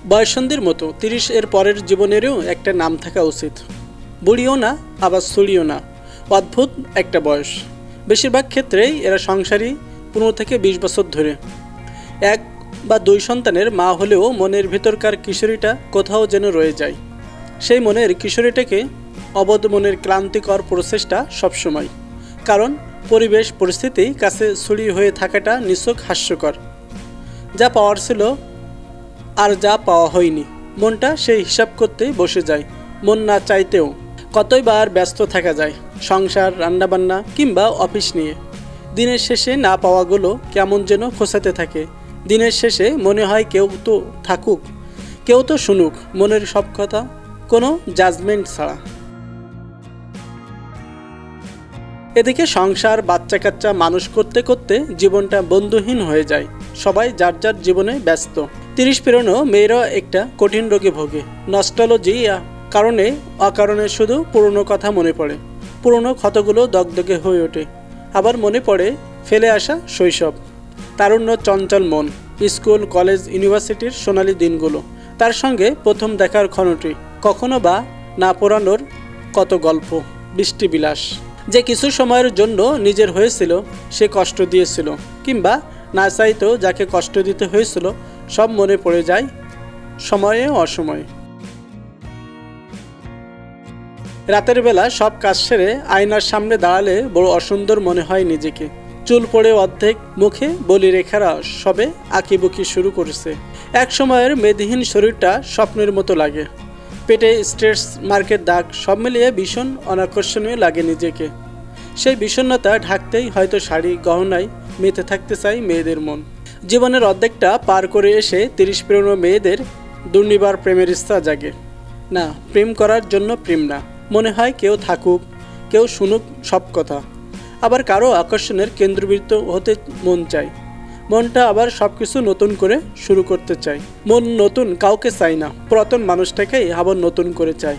বয়ঃসন্ধির মতো 30 এর পরের জীবনেরও একটা নাম থাকা উচিত। বুড়িও না আবার ছুড়িও না, অদ্ভুত একটা বয়স। বেশিরভাগ ক্ষেত্রেই এরা সংসারী 15 থেকে 20 বছর ধরে। 1 বা 2 সন্তানের মা হলেও মনের ভেতরকার কিশোরীটা কোথাও যেন রয়ে যায়। সেই মনের কিশোরীটাকে অবধ মনের ক্লান্তিকর প্রচেষ্টা সবসময়, কারণ পরিবেশ পরিস্থিতি কাছে ছড়ি হয়ে থাকাটা নিছক হাস্যকর। যা পাওয়ার ছিল আর যা পাওয়া হয়নি, মনটা সেই হিসাব করতে বসে যায়। মন না চাইতেও কতইবার ব্যস্ত থাকা যায় সংসার, রান্নাবান্না কিংবা অফিস নিয়ে। দিনের শেষে না পাওয়াগুলো কেমন যেন খোঁচাতে থাকে। দিনের শেষে মনে হয় কেউ তো থাকুক, কেউ তো শুনুক মনের সব কথা, কোনো জাজমেন্ট ছাড়া। এদিকে সংসার, বাচ্চা কাচ্চা মানুষ করতে করতে জীবনটা বন্ধুহীন হয়ে যায়। সবাই যার যার জীবনে ব্যস্ত। 30 পেরোনো মেয়েরা একটা কঠিন রোগে ভোগে। নস্টালজিয়া কারণে অকারণে শুধু পুরনো কথা মনে পড়ে। পুরনো ক্ষতগুলো দগদগে হয়ে ওঠে। আবার মনে পড়ে ফেলে আসা শৈশব, তারুণ্য, চঞ্চল মন, স্কুল, কলেজ, ইউনিভার্সিটির সোনালি দিনগুলো। তার সঙ্গে প্রথম দেখার ক্ষণটি, কখনো বা না পোড়ানোর কত গল্প, বৃষ্টি বিলাস। যে কিছু সময়ের জন্য নিজের হয়েছিল, সে কষ্ট দিয়েছিল, কিংবা না চাইতেও যাকে কষ্ট দিতে হয়েছিল, সব মনে পড়ে যায় সময়ে অসময়ে। রাতের বেলা সব কাজ সেরে আয়নার সামনে দাঁড়ালে বড় অসুন্দর মনে হয় নিজেকে। চুল পড়ে অর্ধেক, মুখে বলি রেখারা সবে আঁকিবুকি শুরু করেছে। এক সময়ের মেদহীন শরীরটা স্বপ্নের মতো লাগে। পেটে স্ট্রেস মার্কের দাগ, সব মিলিয়ে ভীষণ অনাকর্ষণীয় লাগে নিজেকে। সেই বিষণ্ণতা ঢাকতেই হয়তো শাড়ি গহনায় মেতে থাকতে চাই মেয়েদের মন। জীবনের অর্ধেকটা পার করে এসে 30 পেরোনো মেয়েদের দুর্নিবার প্রেমের ইচ্ছা জাগে। না, প্রেম করার জন্য প্রেম না, মনে হয় কেউ থাকুক, কেউ শুনুক সব কথা। আবার কারো আকর্ষণের কেন্দ্রবিন্দু হতে মন চায়। মনটা আবার সব কিছু নতুন করে শুরু করতে চায়। মন নতুন কাউকে চায় না, পুরাতন মানুষটাকেই আবার নতুন করে চায়।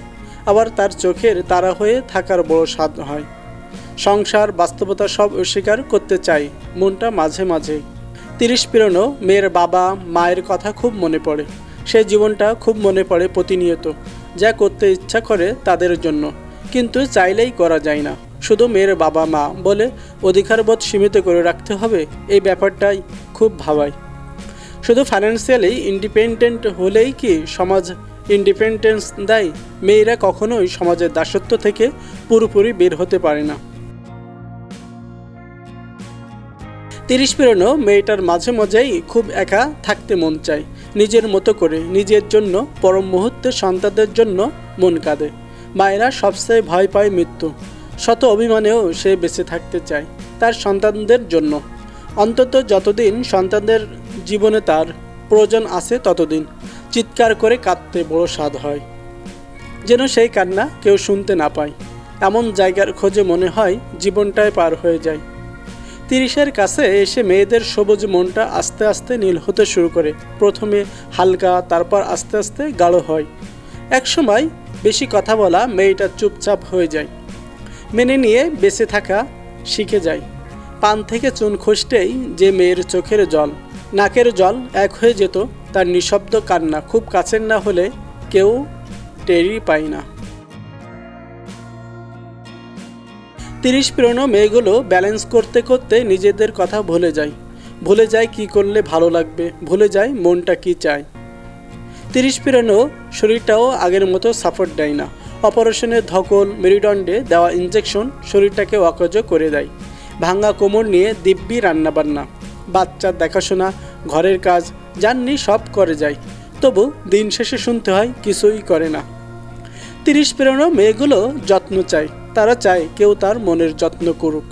আবার তার চোখের তারা হয়ে থাকার বড় স্বাদ হয়। সংসার, বাস্তবতা সব অস্বীকার করতে চায় মনটা মাঝে মাঝে। 30 পেরোনো মেয়ের বাবা মায়ের কথা খুব মনে পড়ে। সেই জীবনটা খুব মনে পড়ে প্রতিনিয়ত। যা করতে ইচ্ছা করে তাদের জন্য, কিন্তু চাইলেই করা যায় না। শুধু মেয়ের বাবা মা বলে অধিকারবোধ সীমিত করে রাখতে হবে, এই ব্যাপারটাই খুব ভাবায়। শুধু ফাইন্যান্সিয়ালি ইন্ডিপেন্ডেন্ট হলেই কি সমাজ ইন্ডিপেন্ডেন্স দেয়? মেয়েরা কখনোই সমাজের দাসত্ব থেকে পুরোপুরি বের হতে পারে না। 30 পেরোনো মেয়েটার মাঝে মাঝেই খুব একা থাকতে মন চায়। নিজের মতো করে, নিজের জন্য, পরম মুহূর্তে সন্তানদের জন্য মন কাঁদে। মায়েরা সবচেয়ে ভয় পায় মৃত্যু। শত অভিমানেও সে বেঁচে থাকতে চায় তার সন্তানদের জন্য। অন্তত যতদিন সন্তানদের জীবনে তার প্রয়োজন আছে ততদিন চিৎকার করে কাঁদতে বড় স্বাদ হয়, যেন সেই কান্না কেউ শুনতে না পায়। এমন জায়গার খোঁজে মনে হয় জীবনটাই পার হয়ে যায়। 30-এর কাছে এসে মেয়েদের সবুজ মনটা আস্তে আস্তে নীল হতে শুরু করে। প্রথমে হালকা, তারপর আস্তে আস্তে গাঢ় হয়। একসময় বেশি কথা বলা মেয়েটা চুপচাপ হয়ে যায়, মেনে নিয়ে বেঁচে থাকা শিখে যায়। পান থেকে চুন খসতেই যে মেয়ের চোখের জল, নাকের জল এক হয়ে যেত তার নিঃশব্দ কান্না খুব কাছের না হলে কেউ টেরই পায় না। 30 পেরোনো মেয়েগুলো ব্যালেন্স করতে করতে নিজেদের কথা ভুলে যায় কি করলে ভালো লাগবে, ভুলে যায় মনটা কি চায়। 30 পেরোনো শরীরটাও আগের মতো সাপোর্ট দেয় না। অপারেশনের ধকল, মেরুদণ্ডে দেওয়া ইঞ্জেকশন শরীরটাকে অকেজো করে দেয়। ভাঙা কোমর নিয়ে দিব্যি রান্নাবান্না, বাচ্চার দেখাশোনা, ঘরের কাজ, জাননি সব করে যায়। তবু দিন শেষে শুনতে হয় কিছুই করে না। 30 পেরোনো মেয়েগুলো যত্ন চায়। তারা চায় কেউ তার মনের যত্ন করুক।